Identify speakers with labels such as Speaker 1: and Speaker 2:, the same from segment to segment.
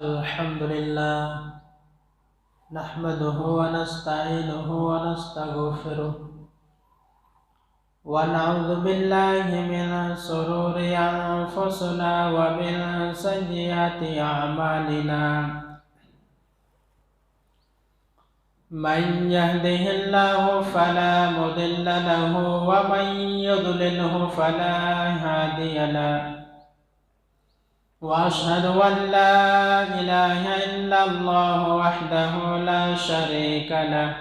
Speaker 1: الحمد لله نحمده ونستعينه ونستغفره ونعوذ بالله من شرور أنفسنا ومن سيئات أعمالنا من يهده الله فلا مضل له ومن يضلله فلا هادي له وأشهد أن لا إله إلا الله وحده لا شريك له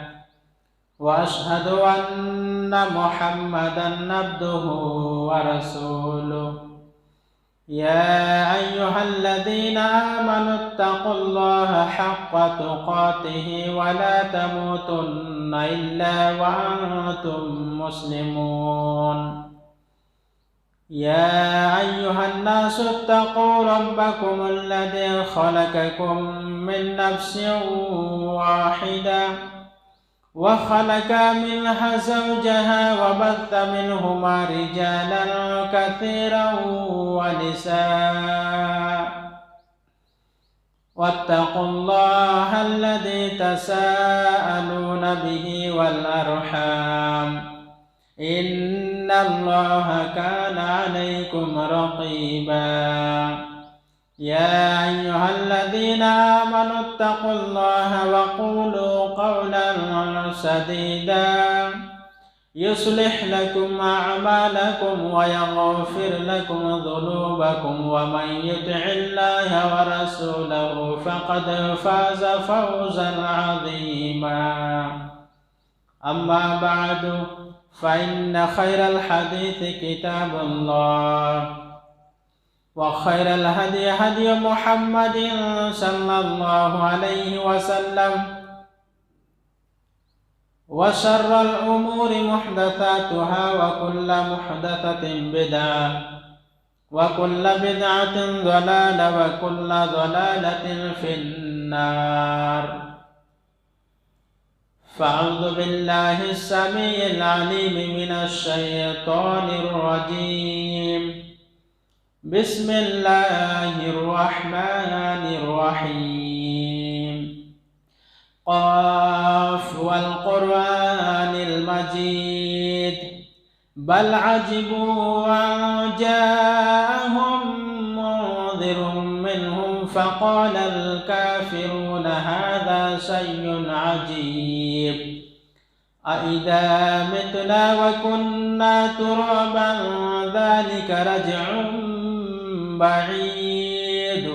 Speaker 1: وأشهد أن محمدا عبده ورسوله يا أيها الذين آمنوا اتقوا الله حق تقاته ولا تموتن إلا وأنتم مسلمون يا أيها الناس اتقوا ربكم الذي خلقكم من نفس واحدة وخلق منها زوجها وبث منهما رجالا كثيرا ونساء واتقوا الله الذي تساءلون به والأرحام إن الله كان عليكم رقيبا يا أيها الذين آمنوا اتقوا الله وقولوا قولا سديدا يصلح لكم أعمالكم ويغفر لكم ذنوبكم ومن يطع الله ورسوله فقد فاز فوزا عظيما أما بعد فإن خير الحديث كتاب الله وخير الهدي هدي محمد صلى الله عليه وسلم وشر الأمور محدثاتها وكل محدثة بدعة وكل بدعة ضلالة وكل ضلالة في النار فأعوذ بالله السميع العليم من الشيطان الرجيم بسم الله الرحمن الرحيم قاف والقرآن المجيد بل عجبوا أن جاءهم منذر منهم فقال الكافرون هذا شيء عجيب أإذا متنا وكنا ترابا ذلك رجع بعيد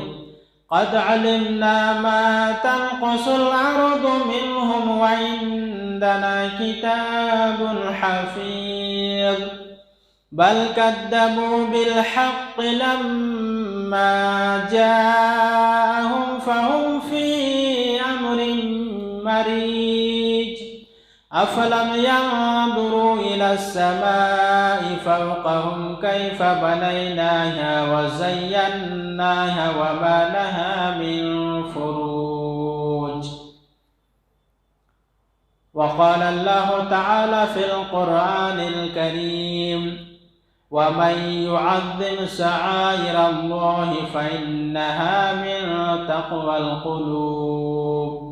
Speaker 1: قد علمنا ما تنقص الأرض منهم وعندنا كتاب حفيظ بل كذبوا بالحق لما جاءهم فهم في أمر مريج أفلم ينظروا إلى السماء فوقهم كيف بنيناها وزيناها وما لها من فروج وقال الله تعالى في القرآن الكريم ومن يعظم شعائر الله فإنها من تقوى القلوب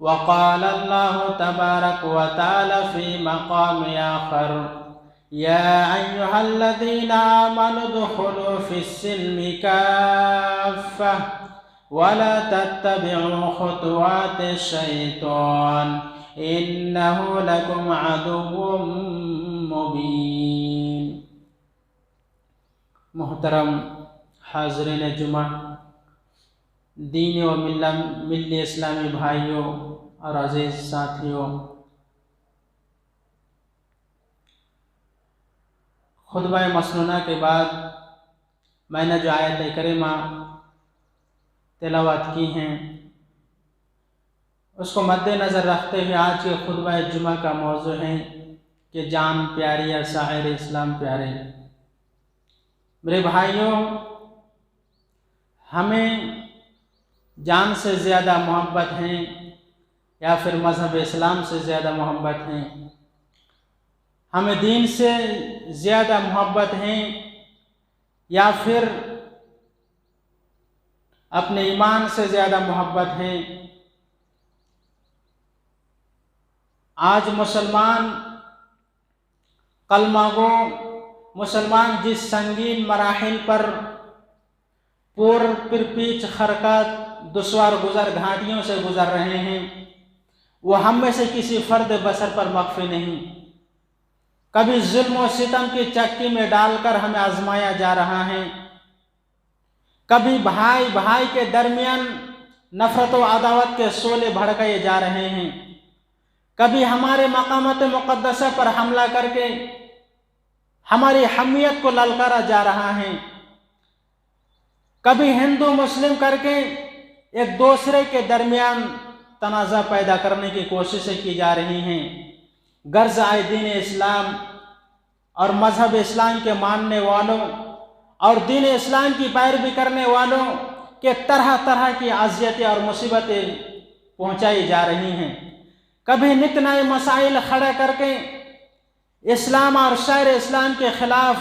Speaker 1: وقال الله تبارك وتعالى في مقام آخر يا أيها الذين آمنوا ادخلوا في السلم كافة ولا تتبعوا خطوات الشيطان إنه لكم عدو مبين محترم حاضرین جمعہ دینی و ملی اسلامی بھائیوں اور عزیز ساتھیوں، خطبہ مسنونہ کے بعد میں نے جو آیت کریمہ تلاوت کی ہیں اس کو مد نظر رکھتے ہوئے آج کے خطبہ جمعہ کا موضوع ہے کہ جان پیاری یا شاعر اسلام پیارے۔ میرے بھائیوں، ہمیں جان سے زیادہ محبت ہیں یا پھر مذہب اسلام سے زیادہ محبت ہیں؟ ہمیں دین سے زیادہ محبت ہیں یا پھر اپنے ایمان سے زیادہ محبت ہیں۔ آج مسلمان کلمہ گو مسلمان جس سنگین مراحل پر پر پیچ خرکات دشوار گزر گھاٹیوں سے گزر رہے ہیں، وہ ہم میں سے کسی فرد بشر پر مخفی نہیں۔ کبھی ظلم و ستم کی چکی میں ڈال کر ہمیں آزمایا جا رہا ہے، کبھی بھائی بھائی کے درمیان نفرت و عداوت کے شعلے بھڑکائے جا رہے ہیں، کبھی ہمارے مقامات مقدسہ پر حملہ کر کے ہماری حمیت کو للکارا جا رہا ہے، کبھی ہندو مسلم کر کے ایک دوسرے کے درمیان تنازع پیدا کرنے کی کوششیں کی جا رہی ہیں۔ غرض آئے دین اسلام اور مذہب اسلام کے ماننے والوں اور دین اسلام کی پیروی کرنے والوں کے طرح طرح کی اذیتیں اور مصیبتیں پہنچائی جا رہی ہیں۔ کبھی نت نئے مسائل کھڑے کر کے اسلام اور شہر اسلام کے خلاف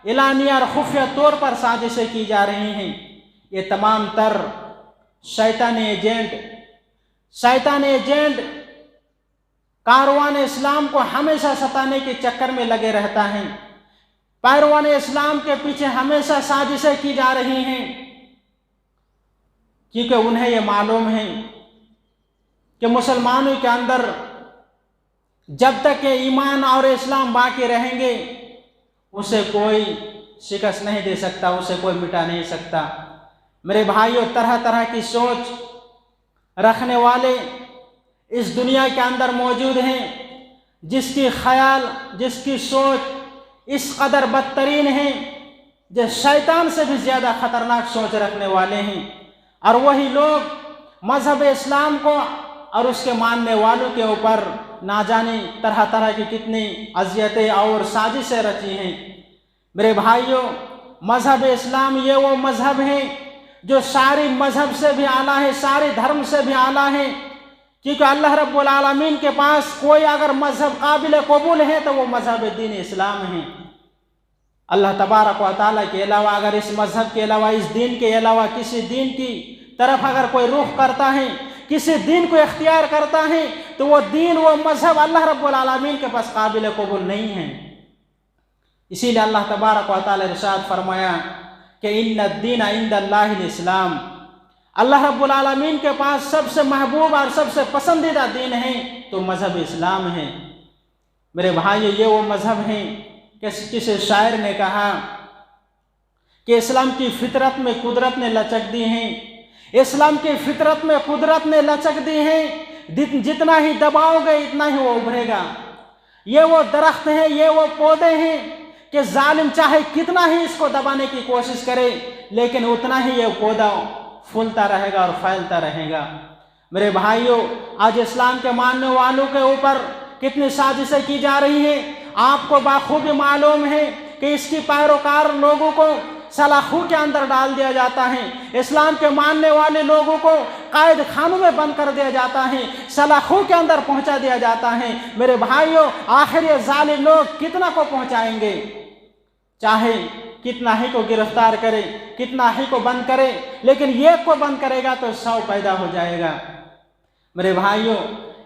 Speaker 1: اعلانیہ اور خفیہ طور پر سازشیں کی جا رہی ہیں۔ یہ تمام تر شیطانی ایجنٹ کاروان اسلام کو ہمیشہ ستانے کے چکر میں لگے رہتا ہے۔ پیروان اسلام کے پیچھے ہمیشہ سازشیں کی جا رہی ہیں، کیونکہ انہیں یہ معلوم ہے کہ مسلمانوں کے اندر جب تک کہ ایمان اور اسلام باقی رہیں گے اسے کوئی شکست نہیں دے سکتا، اسے کوئی مٹا نہیں سکتا۔ میرے بھائیوں، طرح طرح کی سوچ رکھنے والے اس دنیا کے اندر موجود ہیں، جس کی خیال جس کی سوچ اس قدر بدترین ہے، جو شیطان سے بھی زیادہ خطرناک سوچ رکھنے والے ہیں، اور وہی لوگ مذہب اسلام کو اور اس کے ماننے والوں کے اوپر نہ جانے طرح طرح کی کتنی اذیتیں اور سازشیں رچی ہیں۔ میرے بھائیوں، مذہب اسلام یہ وہ مذہب ہے جو ساری مذہب سے بھی اعلیٰ ہے، سارے دھرم سے بھی اعلیٰ ہے، کیونکہ اللہ رب العالمین کے پاس کوئی اگر مذہب قابل قبول ہے تو وہ مذہب دین اسلام ہے۔ اللہ تبارک و تعالیٰ کے علاوہ اگر اس مذہب کے علاوہ، اس دین کے علاوہ کسی دین کی طرف اگر کوئی رخ کرتا ہے، کسی دین کو اختیار کرتا ہے، تو وہ دین وہ مذہب اللہ رب العالمین کے پاس قابل قبول نہیں ہے۔ اسی لیے اللہ تبارک و تعالیٰ نے ارشاد فرمایا کہ ان الدین عند اللہ الاسلام، اللہ رب العالمین کے پاس سب سے محبوب اور سب سے پسندیدہ دین ہے تو مذہب اسلام ہے۔ میرے بھائی، یہ وہ مذہب ہے کہ کسی شاعر نے کہا کہ اسلام کی فطرت میں قدرت نے لچک دی ہے، اسلام کی فطرت میں قدرت نے لچک دی ہے، جتنا ہی دباؤ گے اتنا ہی وہ ابھرے گا۔ یہ وہ درخت ہیں، یہ وہ پودے ہیں کہ ظالم چاہے کتنا ہی اس کو دبانے کی کوشش کرے لیکن اتنا ہی یہ پودا پھولتا رہے گا اور پھیلتا رہے گا۔ میرے بھائیوں، آج اسلام کے ماننے والوں کے اوپر کتنی سازشیں کی جا رہی ہیں۔ آپ کو بخوبی معلوم ہے کہ اس کی پیروکار لوگوں کو سلاخوں کے اندر ڈال دیا جاتا ہے، اسلام کے ماننے والے لوگوں کو قید خانوں میں بند کر دیا جاتا ہے، سلاخوں کے اندر پہنچا دیا جاتا ہے۔ میرے بھائیوں، آخر یہ ظالم لوگ کتنا کو پہنچائیں گے؟ چاہے کتنا ہی کو گرفتار کرے، کتنا ہی کو بند کرے، لیکن ایک کو بند کرے گا تو 100 پیدا ہو جائے گا۔ میرے بھائیوں،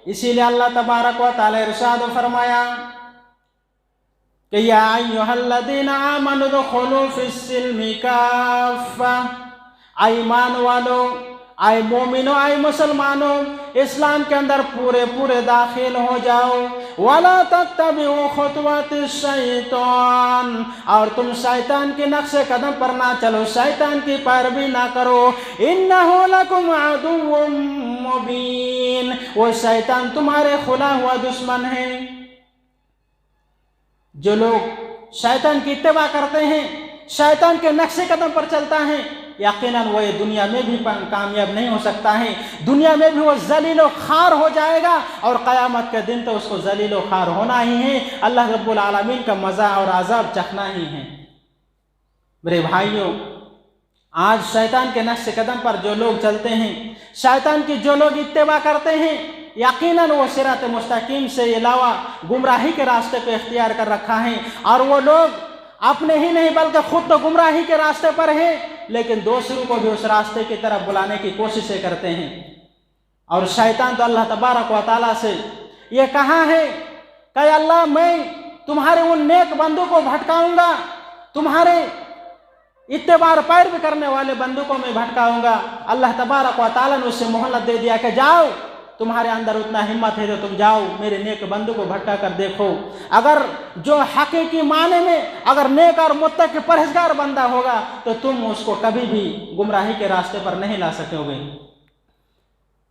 Speaker 1: اسی لیے اللہ تبارک و تعالی ارشاد فرمایا کہ یا ایھا الذین آمنوا ادخلوا فی السلم کافہ، اے ایمان والو، اے مومنو، اے مسلمانوں، اسلام کے اندر پورے داخل ہو جاؤ۔ وَلَا تَتَّبِعُوا خُطُوَاتِ الشَّيْطَانِ، اور تم شیطان کے نقش قدم پر نہ چلو، شیطان کی پیروی نہ کرو۔ إِنَّهُ لَكُمْ عَدُوٌّ مُّبِينٌ، وہ شیطان تمہارے کھلا ہوا دشمن ہے۔ جو لوگ شیطان کی اتباع کرتے ہیں، شیطان کے نقش قدم پر چلتا ہے، یقیناً وہ دنیا میں بھی کامیاب نہیں ہو سکتا ہے، دنیا میں بھی وہ ذلیل و خوار ہو جائے گا، اور قیامت کے دن تو اس کو ذلیل و خوار ہونا ہی ہے، اللہ رب العالمین کا مزہ اور عذاب چکھنا ہی ہے۔ میرے بھائیوں، آج شیطان کے نقش قدم پر جو لوگ چلتے ہیں، شیطان کی جو لوگ اتباع کرتے ہیں، یقیناً وہ صراط مستقیم سے علاوہ گمراہی کے راستے کو اختیار کر رکھا ہے، اور وہ لوگ اپنے ہی نہیں بلکہ خود تو گمراہی کے راستے پر ہے، لیکن دوسروں کو بھی اس راستے کی طرف بلانے کی کوششیں کرتے ہیں۔ اور شیطان تو اللہ تبارک و تعالیٰ سے یہ کہا ہے کہ اللہ میں تمہارے ان نیک بندوں کو بھٹکاؤں گا، تمہارے اتباع پیروی کرنے والے بندوں کو میں بھٹکاؤں گا۔ اللہ تبارک و تعالیٰ نے اس سے مہلت دے دیا کہ جاؤ، تمہارے اندر اتنا ہمت ہے تو تم جاؤ میرے نیک بندوں کو بھٹکا کر دیکھو۔ اگر جو حقیقی معنی میں اگر نیک اور متقی پرہیزگار بندہ ہوگا تو تم اس کو کبھی بھی گمراہی کے راستے پر نہیں لا سکو گے۔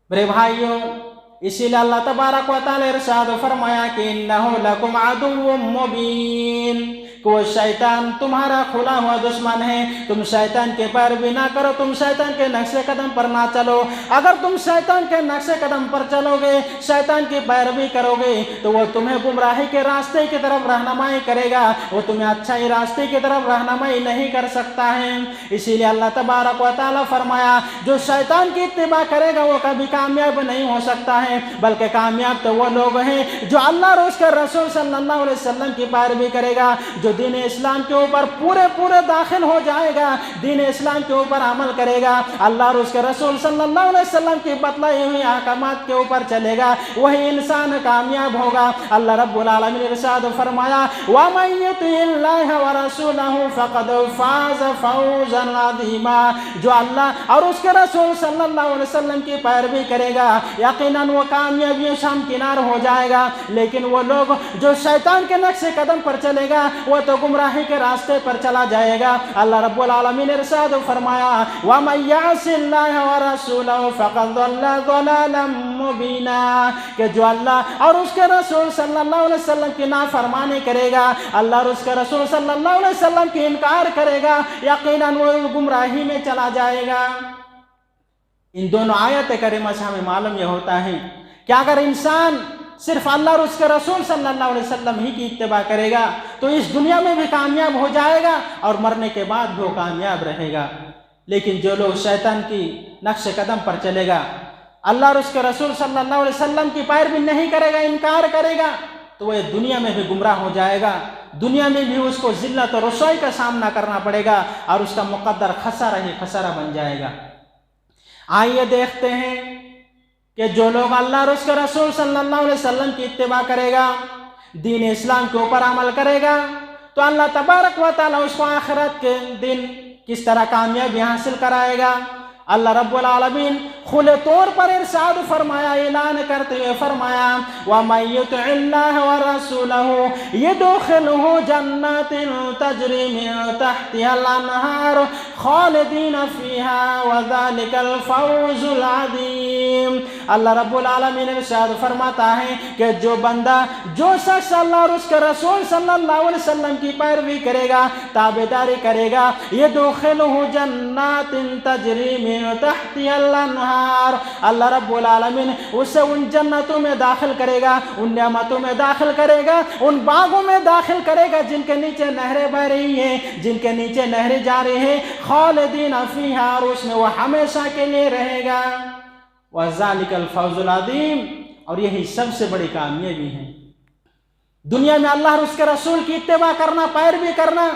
Speaker 1: میرے بھائیوں، اسی لیے اللہ تبارک و تعالی ارشاد فرمایا کہ انہ لکم عدو مبین، کہ وہ شیطان تمہارا کھلا ہوا دشمن ہے، تم شیطان کے پیروی نہ کرو، تم شیطان کے نقش قدم پر نہ چلو۔ اگر تم شیطان کے نقش قدم پر چلو گے، شیطان کی پیروی کرو گے تو وہ تمہیں گمراہی کے راستے کی طرف رہنمائی کرے گا، وہ تمہیں اچھائی راستے کی طرف رہنمائی نہیں کر سکتا ہے۔ اسی لیے اللہ تبارک و تعالیٰ فرمایا جو شیطان کی اتباع کرے گا وہ کبھی کامیاب نہیں ہو سکتا ہے، بلکہ کامیاب تو وہ لوگ ہیں جو اللہ اور اس کے رسول صلی اللہ علیہ وسلم کی پیروی کرے گا، جو دین اسلام کے اوپر پورے داخل ہو جائے گا، دین اسلام کے اوپر عمل کرے گا، اللہ اور اس کے رسول صلی اللہ علیہ وسلم کی بتلائی ہوئی احکامات کے اوپر چلے گا، وہی انسان کامیاب ہوگا۔ اللہ رب العالمین نے ارشاد فرمایا وَمَن يُطِعِ اللَّهَ وَرَسُولَهُ فَقَدْ فَازَ فَوْزًا عَظِيمًا، جو اللہ اور اس کے رسول صلی اللہ علیہ وسلم کی پیروی کرے گا یقیناً وہ کامیابیوں سے ہمکنار ہو جائے گا۔ لیکن وہ لوگ جو شیطان کے نقش قدم پر چلے گا وہ تو گمراہی کے راستے پر چلا جائے گا۔ اللہ رب العالمین نے ارشاد فرمایا وَمَن يَعْصِ اللَّهَ وَرَسُولَهُ فَقَدْ ضَلَّ ضَلَالًا مُبِينًا، کہ جو اللہ اور اس کے رسول صلی اللہ علیہ وسلم کی نافرمانی کرے گا، اللہ اور اس کے رسول صلی اللہ علیہ وسلم کی انکار کرے گا، یقیناً وہ گمراہی میں چلا جائے گا۔ ان دونوں آیت کریمہ سے ہمیں معلوم یہ ہوتا ہے کہ اگر انسان صرف اللہ اور اس کے رسول صلی اللہ علیہ وسلم ہی کی اتباع کرے گا تو اس دنیا میں بھی کامیاب ہو جائے گا اور مرنے کے بعد بھی وہ کامیاب رہے گا۔ لیکن جو لوگ شیطان کی نقش قدم پر چلے گا، اللہ اور اس کے رسول صلی اللہ علیہ وسلم کی پیروی نہیں کرے گا، انکار کرے گا، تو وہ دنیا میں بھی گمراہ ہو جائے گا، دنیا میں بھی اس کو ذلت اور رسوائی کا سامنا کرنا پڑے گا اور اس کا مقدر خسارہ ہی خسارہ بن جائے گا۔ آئیے دیکھتے ہیں کہ جو لوگ اللہ اور اس کے رسول صلی اللہ علیہ وسلم کی اتباع کرے گا، دین اسلام کے اوپر عمل کرے گا، تو اللہ تبارک و تعالیٰ اس کو آخرت کے دن کس طرح کامیابی حاصل کرائے گا۔ اللہ رب العالمین کھلے طور پر ارشاد فرمایا، اعلان کرتے ہوئے فرمایا وَمَن يُطِعِ اللَّهَ وَرَسُولَهُ يُدْخِلْهُ جَنَّاتٍ تَجْرِي مِن تَحْتِهَا الْأَنْهَارُ خَالِدِينَ فِيهَا وَذَلِكَ الْفَوْزُ الْعَظِيمُ۔ اللہ رب العالمین ارشاد فرماتا ہے کہ جو بندہ، جو شخص اللہ اور اس کے رسول صلی اللہ علیہ وسلم کی پیروی کرے گا، تابعداری کرے گا، يُدْخِلْهُ جَنَّاتٍ تَجْرِي مِن تَحْتِهَا الْأَنْهَارُ، اللہ رب العالمین اسے ان جنتوں میں داخل کرے گا، ان نعمتوں میں داخل کرے گا، ان باغوں میں داخل کرے گا جن کے نیچے نہریں بہ رہی ہیں، جن کے نیچے نہریں جا رہی ہیں، خالدین فیہا، اور اس میں وہ ہمیشہ کے لیے رہے گا۔ وَذَلِكَ الْفَوْزُ الْعَظِيمُ، اور یہی سب سے بڑی کامیابی ہے۔ دنیا میں اللہ اور اس کے رسول کی اتباع کرنا، پیروی کرنا،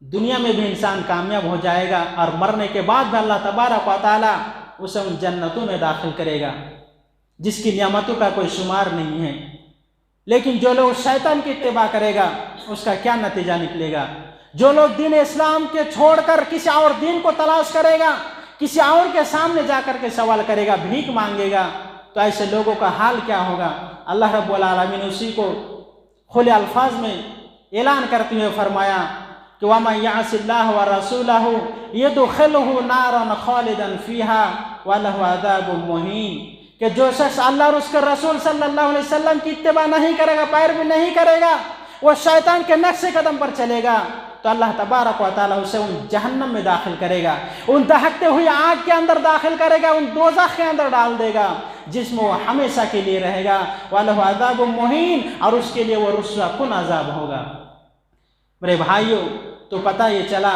Speaker 1: دنیا میں بھی انسان کامیاب ہو جائے گا اور مرنے کے بعد بھی اللہ تبارک و تعالیٰ اسے ان جنتوں میں داخل کرے گا جس کی نعمتوں کا کوئی شمار نہیں ہے۔ لیکن جو لوگ شیطان کی اتباع کرے گا اس کا کیا نتیجہ نکلے گا؟ جو لوگ دین اسلام کے چھوڑ کر کسی اور دین کو تلاش کرے گا، کسی اور کے سامنے جا کر کے سوال کرے گا، بھیک مانگے گا، تو ایسے لوگوں کا حال کیا ہوگا؟ اللہ رب العالمین اسی کو کھلے الفاظ میں اعلان کرتے ہوئے فرمایا کہ وَمَن يَعْصِ اللَّهَ وَرَسُولَهُ يُدْخِلْهُ نَارًا خَالِدًا فِيهَا وَلَهُ عَذَابٌ مُهِينٌ، کہ جو شخص اللہ اور اس کے رسول صلی اللہ علیہ وسلم کی اتباع نہیں کرے گا، پیروی نہیں کرے گا، وہ شیطان کے نقش قدم پر چلے گا، تو اللہ تبارک و تعالیٰ اسے ان جہنم میں داخل کرے گا، ان دہکتے ہوئے آگ کے اندر داخل کرے گا، ان دوزخ کے اندر ڈال دے گا جس میں وہ ہمیشہ کے لیے رہے گا، وَلَهُ عَذَابٌ مُهِينٌ، اور اس کے لیے وہ رسوا کن عذاب ہوگا۔ میرے بھائیوں، تو پتہ یہ چلا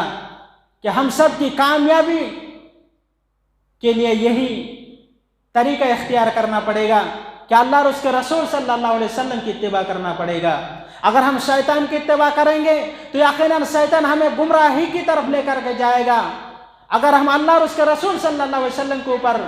Speaker 1: کہ ہم سب کی کامیابی کے لیے یہی طریقہ اختیار کرنا پڑے گا کہ اللہ اور اس کے رسول صلی اللہ علیہ وسلم کی اتباع کرنا پڑے گا۔ اگر ہم شیطان کی اتباع کریں گے تو یقیناً شیطان ہمیں گمراہی کی طرف لے کر کے جائے گا۔ اگر ہم اللہ اور اس کے رسول صلی اللہ علیہ وسلم کے اوپر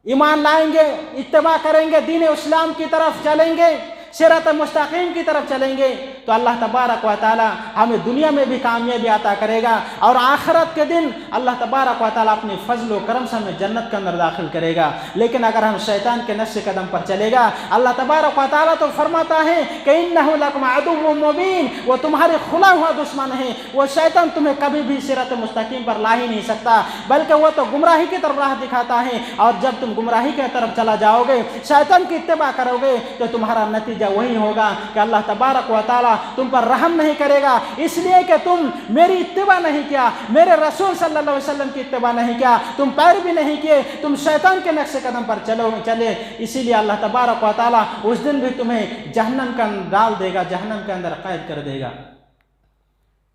Speaker 1: ایمان لائیں گے، اتباع کریں گے، دین اسلام کی طرف چلیں گے، صراط مستقیم کی طرف چلیں گے، تو اللہ تبارک و تعالی ہمیں دنیا میں بھی کامیابی عطا کرے گا، اور آخرت کے دن اللہ تبارک و تعالی اپنی فضل و کرم سے ہمیں جنت کے اندر داخل کرے گا۔ لیکن اگر ہم شیطان کے نقش قدم پر چلے گا، اللہ تبارک و تعالی تو فرماتا ہے کہ اِنَّهُ لَكُمْ عَدُوٌّ مُّبِينٌ، وہ تمہارے کھلا ہوا دشمن ہے، وہ شیطان تمہیں کبھی بھی صراط مستقیم پر لا ہی نہیں سکتا، بلکہ وہ تو گمراہی کی طرف راہ دکھاتا ہے، اور جب تم گمراہی کی طرف چلا جاؤ گے، شیطان کی اتباع کرو گے، تو تمہارا نتیجہ وہی ہوگا کہ اللہ تبارک و تعالی تم پر رحم نہیں کرے گا، اس لیے کہ تم میری اتباع نہیں کیا، میرے رسول صلی اللہ علیہ وسلم کی اتباع نہیں کیا، تم پیروی نہیں کیے، تم شیطان کے نقش قدم پر چلے، اسی لیے اللہ تبارک و تعالی اس دن بھی تمہیں جہنم کا ڈال دے گا، جہنم کے اندر قید کر دے گا۔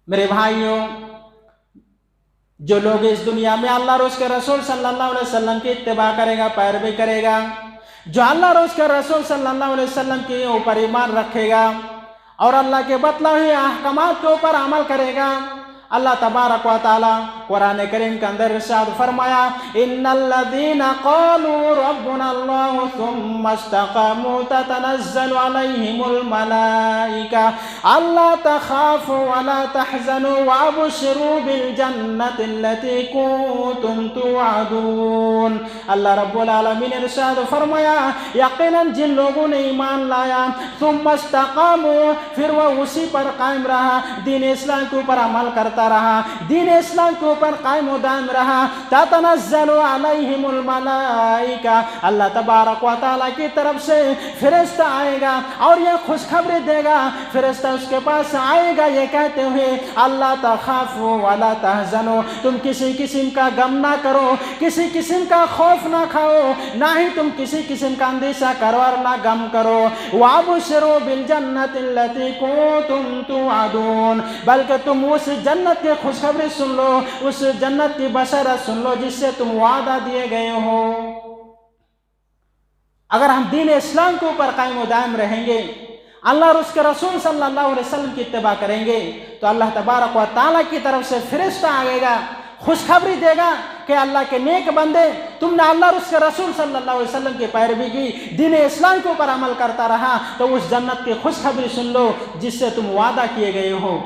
Speaker 1: میرے بھائیوں، جو لوگ اس دنیا میں اللہ اور اس کے رسول صلی اللہ علیہ وسلم کی اتباع کرے گا، پیروی کرے گا، جو اللہ اور اس کے رسول صلی اللہ علیہ وسلم کے اوپر ایمان رکھے گا اور اللہ کے بتلائے ہوئے احکامات کے اوپر عمل کرے گا، اللہ تبارک و تعالی قرآن کریم کے اندر ارشاد فرمایا، ان الذین قالوا ربنا اللہ ثم استقاموا تتنزل علیہم الملائکہ الا تخافوا ولا تحزنوا وابشروا بالجنۃ التي کنتم توعدون۔ اللہ رب العالمین ارشاد فرمایا، یقیناً جن لوگوں نے ایمان لایا، ثم استقاموا، پھر وہ اسی پر قائم رہا، دین اسلام کے اوپر عمل کرتا رہا، دین اسلام کے اوپر قائم و دائم رہا، تتنزل علیہم الملائکہ، اللہ تبارک و تعالیٰ کی طرف سے فرشتہ آئے گا اور یہ خوشخبری دے گا، فرشتہ اس کے پاس آئے گا یہ کہتے ہوئے، اللہ تخافوا ولا تحزنوا، تم کسی قسم کا غم نہ کرو، کسی قسم کا خوف نہ کھاؤ، نہ ہی تم کسی قسم کا اندیشہ کرو اور نہ غم کرو، وابشروا بالجنۃ التي کنتم توعدون، بلکہ تم اس جنت کی خوشخبری سن لو، اس جنت کی بشارت سن لو جس سے تم وعدہ دیے گئے ہو۔ اگر ہم دین اسلام کے اوپر قائم و دائم رہیں گے، اللہ اور اس کے رسول صلی اللہ علیہ وسلم کی اتباع کریں گے، تو اللہ تبارک و تعالیٰ کی طرف سے فرشتہ آئے گا، خوشخبری دے گا کہ اللہ کے نیک بندے، تم نے اللہ اور اس کے رسول صلی اللہ علیہ وسلم کی پیروی کی، دین اسلام کے اوپر عمل کرتا رہا، تو اس جنت کی خوشخبری سن لو جس سے تم وعدہ کیے گئے ہو۔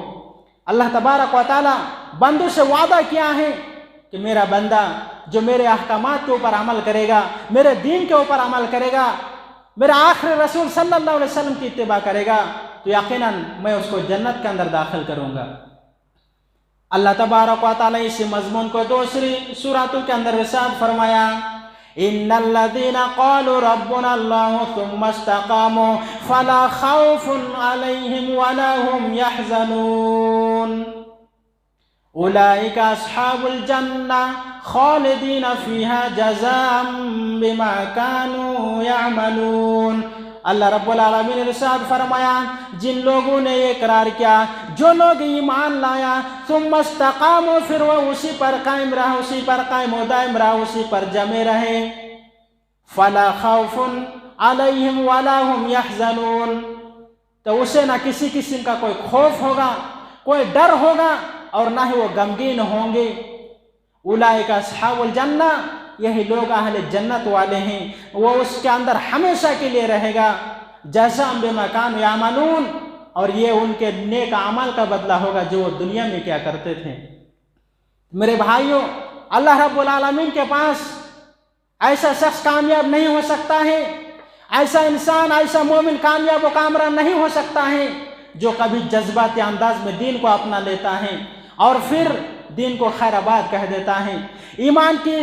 Speaker 1: اللہ تبارک و تعالیٰ بندوں سے وعدہ کیا ہے کہ میرا بندہ جو میرے احکامات کے اوپر عمل کرے گا، میرے دین کے اوپر عمل کرے گا، میرے آخری رسول صلی اللہ علیہ وسلم کی اتباع کرے گا، تو یقیناً میں اس کو جنت کے اندر داخل کروں گا۔ اللہ تبارک و تعالیٰ اسی مضمون کو دوسری سورتوں کے اندر ارشاد فرمایا، ان الذين قالوا ربنا الله ثم استقاموا فلا خوف عليهم ولا هم يحزنون اولئك اصحاب الجنة خالدين فيها جزاء بما كانوا يعملون۔ اللہ رب العالمین نے ارشاد فرمایا، جن لوگوں نے یہ اقرار کیا، جو لوگ ایمان لایا، ثم استقاموا، پھر وہ اسی پر قائم رہا، اسی پر قائم و دائم رہا، اسی پر جمے رہے، فلا خوف علیہم ولا هم يحزنون، تو اسے نہ کسی قسم کا کوئی خوف ہوگا، کوئی ڈر ہوگا، اور نہ ہی وہ غمگین ہوں گے۔ اولئک اصحاب الجنہ، یہی لوگ اہل جنت والے ہیں، وہ اس کے اندر ہمیشہ کے لیے رہے گا، جزاء بما كانوا يعملون، اور یہ ان کے نیک اعمال کا بدلہ ہوگا جو وہ دنیا میں کیا کرتے تھے۔ میرے بھائیوں، اللہ رب العالمین کے پاس ایسا شخص کامیاب نہیں ہو سکتا ہے، ایسا انسان، ایسا مومن کامیاب و کامران نہیں ہو سکتا ہے جو کبھی جذباتی انداز میں دین کو اپنا لیتا ہے اور پھر دین کو خیر آباد کہہ دیتا ہے۔ ایمان کی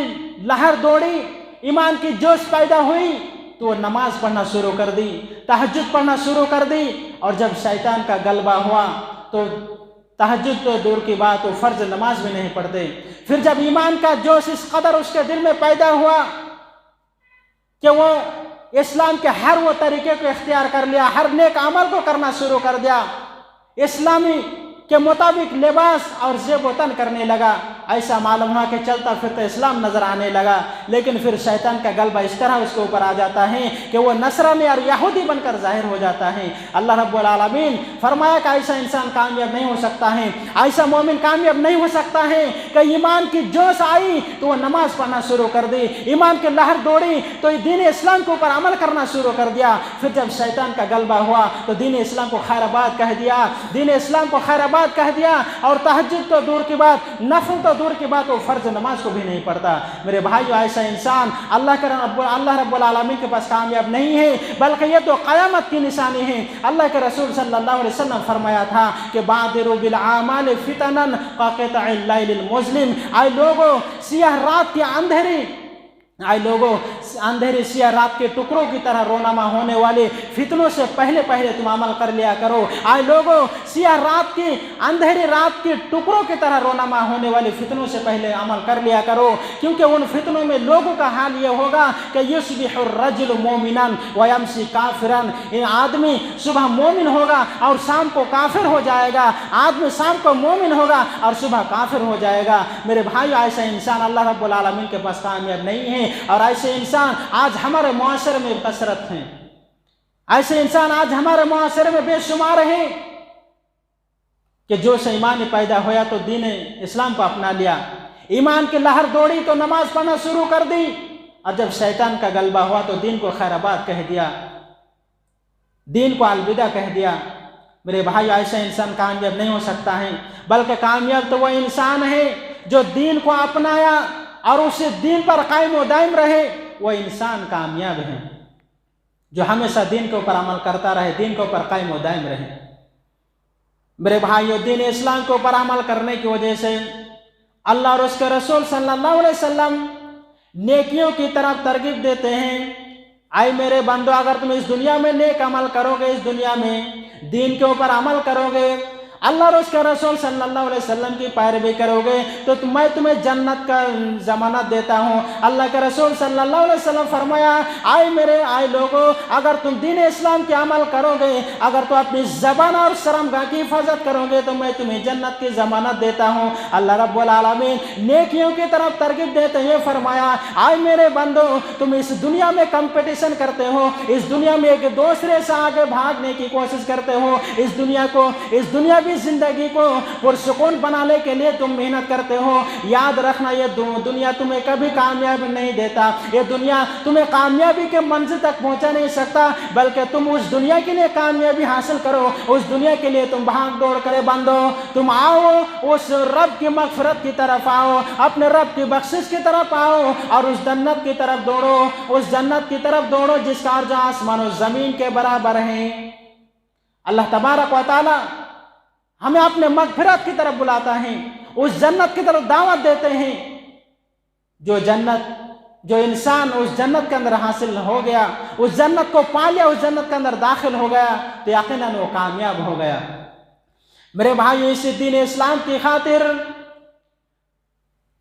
Speaker 1: لہر دوڑی، ایمان کی جوش پیدا ہوئی تو وہ نماز پڑھنا شروع کر دی، تہجد پڑھنا شروع کر دی، اور جب شیطان کا غلبہ ہوا تو تہجد تو دور کی بات، وہ فرض نماز بھی نہیں پڑھتے۔ پھر جب ایمان کا جوش اس قدر اس کے دل میں پیدا ہوا کہ وہ اسلام کے ہر وہ طریقے کو اختیار کر لیا، ہر نیک عمل کو کرنا شروع کر دیا، اسلامی کے مطابق لباس اور زیب و تن کرنے لگا. ایسا معلوم ہوا کہ چلتا پھرتا اسلام نظر آنے لگا. لیکن پھر شیطان کا غلبہ اس طرح اس کے اوپر آ جاتا ہے کہ وہ نصرانی اور یہودی بن کر ظاہر ہو جاتا ہے. اللہ رب العالمین فرمایا کہ ایسا انسان کامیاب نہیں ہو سکتا ہے, ایسا مومن کامیاب نہیں ہو سکتا ہے کہ ایمان کی جوش آئی تو وہ نماز پڑھنا شروع کر دی, ایمان کی لہر دوڑی تو دین اسلام کے اوپر عمل کرنا شروع کر دیا. پھر جب شیطان کا غلبہ ہوا تو دین اسلام کو خیر آباد کہہ دیا, دین اسلام کو خیر آباد کہہ دیا, اور تہجد تو دور کی بات, نفل تو دور کی بات, وہ فرض نماز کو بھی نہیں پڑھتا. میرے بھائیو, ایسا انسان اللہ رب العالمین کے پاس کامیاب نہیں ہے, بلکہ یہ تو قیامت کی نشانی ہے. اللہ کے رسول صلی اللہ علیہ وسلم فرمایا تھا کہ بادروا بالاعمال فتنا كقطع الليل المظلم. اے لوگوں, سیاہ رات کی اندھیری, آئے لوگوں, اندھیری سیاہ رات کے ٹکڑوں کی طرح رونما ہونے والے فتنوں سے پہلے تم عمل کر لیا کرو. آئے لوگوں, سیاہ رات کی, اندھیری رات کے ٹکڑوں کی طرح رونما ہونے والے فتنوں سے پہلے عمل کر لیا کرو, کیونکہ ان فتنوں میں لوگوں کا حال یہ ہوگا کہ یصبح الرجل مومنا ویمسی کافرا. آدمی صبح مومن ہوگا اور شام کو کافر ہو جائے گا, آدمی شام کو مومن ہوگا اور صبح کافر ہو جائے گا. میرے بھائیو, ایسا انسان اللہ رب العالمین کے پاس کامیاب نہیں ہے, اور ایسے انسان آج ہمارے معاشرے میں کثرت ہیں. ایسے انسان آج ہمارے معاشرے میں بے شمار ہیں کہ جو سے ایمان پیدا ہویا تو دین اسلام کو اپنا لیا, ایمان کی لہر دوڑی تو نماز پڑھنا شروع کر دی, اور جب شیطان کا غلبہ ہوا تو دین کو خیر آباد کہہ دیا, دین کو الوداع کہہ دیا. میرے بھائی, ایسا انسان کامیاب نہیں ہو سکتا ہے, بلکہ کامیاب تو وہ انسان ہے جو دین کو اپنایا اور اسے دین پر قائم و دائم رہے. وہ انسان کامیاب ہے جو ہمیشہ دین کے اوپر عمل کرتا رہے, دین کے اوپر قائم و دائم رہے. میرے بھائیو, دین اسلام کے اوپر عمل کرنے کی وجہ سے اللہ اور اس کے رسول صلی اللہ علیہ وسلم نیکیوں کی طرف ترغیب دیتے ہیں. اے میرے بندو, اگر تم اس دنیا میں نیک عمل کرو گے, اس دنیا میں دین کے اوپر عمل کرو گے, اللہ اور اس کے رسول صلی اللہ علیہ وسلم کی پیروی کرو گے, تو میں تمہیں جنت کا ضمانت دیتا ہوں. اللہ کے رسول صلی اللہ علیہ وسلم فرمایا, آئے لوگوں, اگر تم دین اسلام کے عمل کرو گے, اگر تم اپنی زبان اور شرمگاہ کی حفاظت کرو گے, تو میں تمہیں جنت کی ضمانت دیتا ہوں. اللہ رب العالمین نیکیوں کی طرف ترغیب دیتے ہوئے فرمایا, آئے میرے بندو, تم اس دنیا میں کمپٹیشن کرتے ہو, اس دنیا میں ایک دوسرے سے آگے بھاگنے کی کوشش کرتے ہو, اس دنیا بھی زندگی کو پرسکون بنانے کے لیے تم محنت کرتے ہو. یاد رکھنا, یہ دنیا تمہیں کبھی کامیابی نہیں دیتا, یہ دنیا تمہیں کامیابی کے منزل تک پہنچا نہیں سکتا, بلکہ تم اس دنیا کے لیے کامیابی حاصل کرو, اس دنیا کے لیے تم بھاگ دوڑ کرے بندو. تم آؤ, اس رب کی مغفرت کی طرف آؤ, اپنے رب کی بخشش کی طرف آؤ, اور اس جنت کی طرف دوڑو, اس جنت کی طرف دوڑو جس کا عرض آسمان و زمین کے برابر ہے. اللہ تبارک و تعالی ہمیں اپنے مغفرت کی طرف بلاتا ہے, اس جنت کی طرف دعوت دیتے ہیں. جو انسان اس جنت کے اندر حاصل ہو گیا, اس جنت کو پا لیا, اس جنت کے اندر داخل ہو گیا, تو یقیناً وہ کامیاب ہو گیا. میرے بھائیو, اسی دین اسلام کی خاطر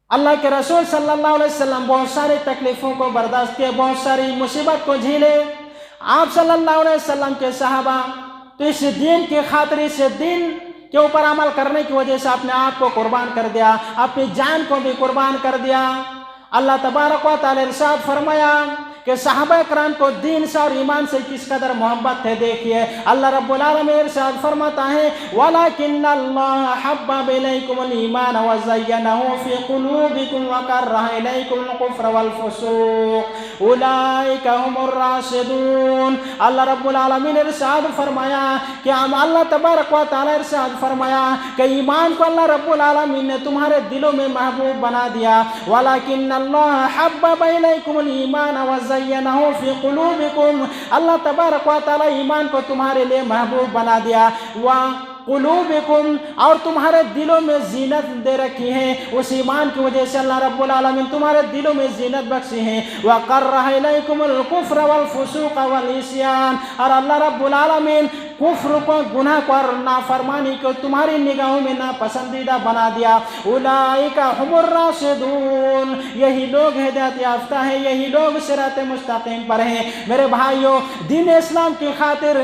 Speaker 1: اللہ کے رسول صلی اللہ علیہ وسلم بہت ساری تکلیفوں کو برداشت کیے, بہت ساری مصیبت کو جھیلے. آپ صلی اللہ علیہ وسلم کے صحابہ تو اس دین کی خاطر, اس دین کے اوپر عمل کرنے کی وجہ سے اپنے آپ کو قربان کر دیا, اپنی جان کو بھی قربان کر دیا. اللہ تبارک و تعالی ارشاد فرمایا کہ صحابہ کرام کو دین سے اور ایمان سے کس قدر محبت ہے. دیکھیے, اللہ رب العالمین ارشاد فرماتا ہے, وَلَكِنَّ اللَّهَ حَبَّبَ إِلَيْكُمُ الْإِيمَانَ وَزَيَّنَهُ فِي قُلُوبِكُمْ وَكَرَّهَ إِلَيْكُمُ الْكُفْرَ وَالْفُسُوقَ أُولَئِكَ هُمُ الرَّاشِدُونَ. اللہ رب العالمین ارشاد فرمایا کہ اللہ تبارک و تعالی ارشاد فرمایا کہ ایمان کو اللہ رب العالمین نے تمہارے دلوں میں محبوب بنا دیا. وَلَكِنَّ اللَّهَ حَبَّبَ إِلَيْكُمُ الْإِيمَانَ وَزَيَّنَهُ فِي قُلُوبِكُمْ. اللہ تبارک و تعالی ایمان کو تمہارے لیے محبوب بنا دیا. قلوبکم, اور تمہارے دلوں میں زینت دے رکھی ہے, اس ایمان کی وجہ سے اللہ رب العالمین تمہارے دلوں میں زینت بخشی ہے. وَقَرَّهَ إِلَيْكُمُ الْكُفْرَ وَالْفُسُوقَ وَالْعِصْيَانَ, اور اللہ رب العالمین کفر کو, گناہ کو اور نافرمانی کو تمہاری نگاہوں میں ناپسندیدہ بنا دیا. اولئک هم الراشدون, یہی لوگ ہدایت یافتہ ہیں, یہی لوگ صراط مستقیم پر ہیں. میرے بھائیوں, دین اسلام کی خاطر,